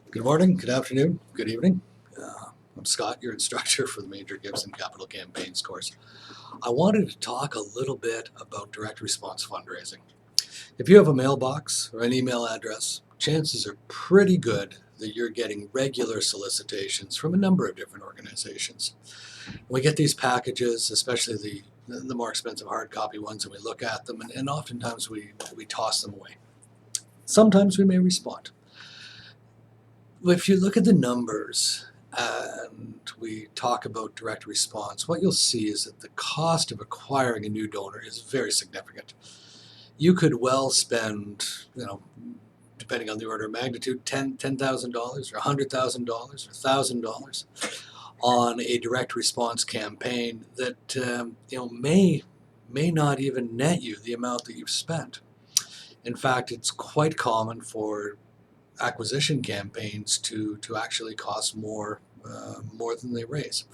Good morning, good afternoon, good evening. I'm Scott, your instructor for the Major Gifts and Capital Campaigns course. I wanted to talk a little bit about direct response fundraising. If you have a mailbox or an email address, chances are pretty good that you're getting regular solicitations from a number of different organizations. We get these packages, especially the more expensive hard copy ones, and we look at them, and oftentimes we toss them away. Sometimes we may respond. If you look at the numbers and we talk about direct response, what you'll see is that the cost of acquiring a new donor is very significant. You could well spend, depending on the order of magnitude, $10,000 or $100,000 or $1,000 on a direct response campaign that may not even net you the amount that you've spent. In fact, it's quite common for acquisition campaigns to actually cost more than they raise.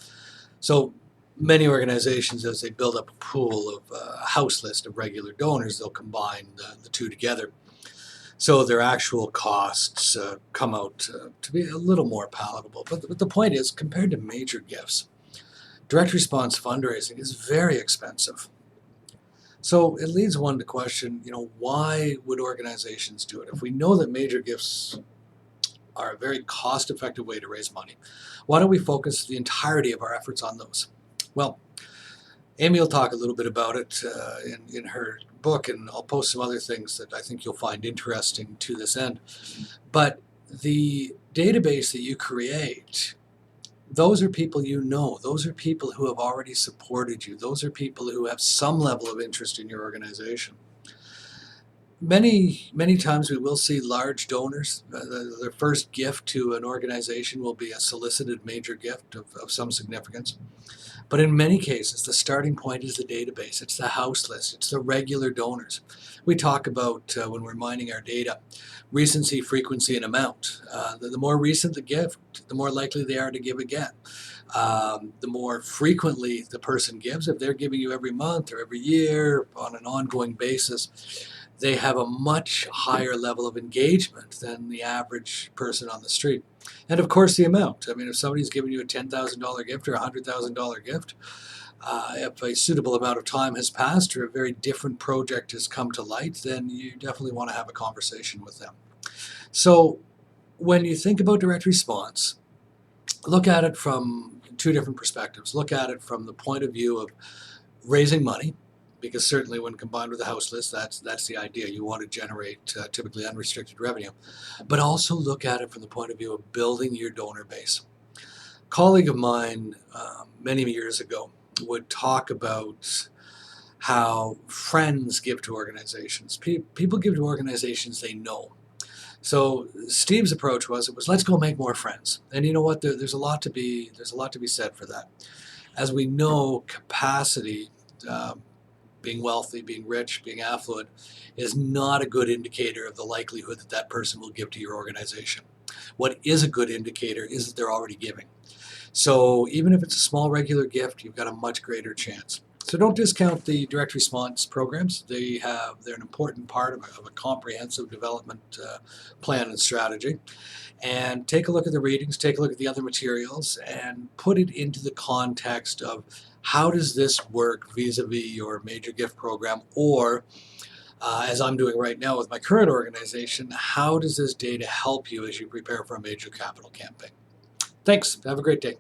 So many organizations, as they build up a pool of a house list of regular donors, they'll combine the two together. So their actual costs come out to be a little more palatable. But the point is, compared to major gifts, direct response fundraising is very expensive. So it leads one to question, why would organizations do it? If we know that major gifts are a very cost-effective way to raise money, why don't we focus the entirety of our efforts on those? Well, Amy will talk a little bit about it in her book, and I'll post some other things that I think you'll find interesting to this end. But the database that you create, those are people you know. Those are people who have already supported you. Those are people who have some level of interest in your organization. Many times we will see large donors. Their first gift to an organization will be a solicited major gift of some significance. But in many cases, the starting point is the database. It's the house list. It's the regular donors. We talk about, when we're mining our data, recency, frequency, and amount. The more recent the gift, the more likely they are to give again. The more frequently the person gives, if they're giving you every month or every year on an ongoing basis, they have a much higher level of engagement than the average person on the street. And of course, the amount. I mean, if somebody's giving you a $10,000 gift or a $100,000 gift, if a suitable amount of time has passed or a very different project has come to light, then you definitely want to have a conversation with them. So when you think about direct response, look at it from two different perspectives. Look at it from the point of view of raising money, because certainly when combined with a house list, that's the idea. You want to generate typically unrestricted revenue. But also look at it from the point of view of building your donor base. A colleague of mine many years ago would talk about how friends give to organizations. People give to organizations they know. So Steve's approach was let's go make more friends. And you know what? There's a lot to be said for that. As we know, capacity, being wealthy, being rich, being affluent, is not a good indicator of the likelihood that that person will give to your organization. What is a good indicator is that they're already giving. So even if it's a small regular gift, you've got a much greater chance. So don't discount the direct response programs. They're an important part of a comprehensive development plan and strategy. And take a look at the readings, take a look at the other materials, and put it into the context of how does this work vis-a-vis your major gift program, or as I'm doing right now with my current organization, how does this data help you as you prepare for a major capital campaign? Thanks. Have a great day.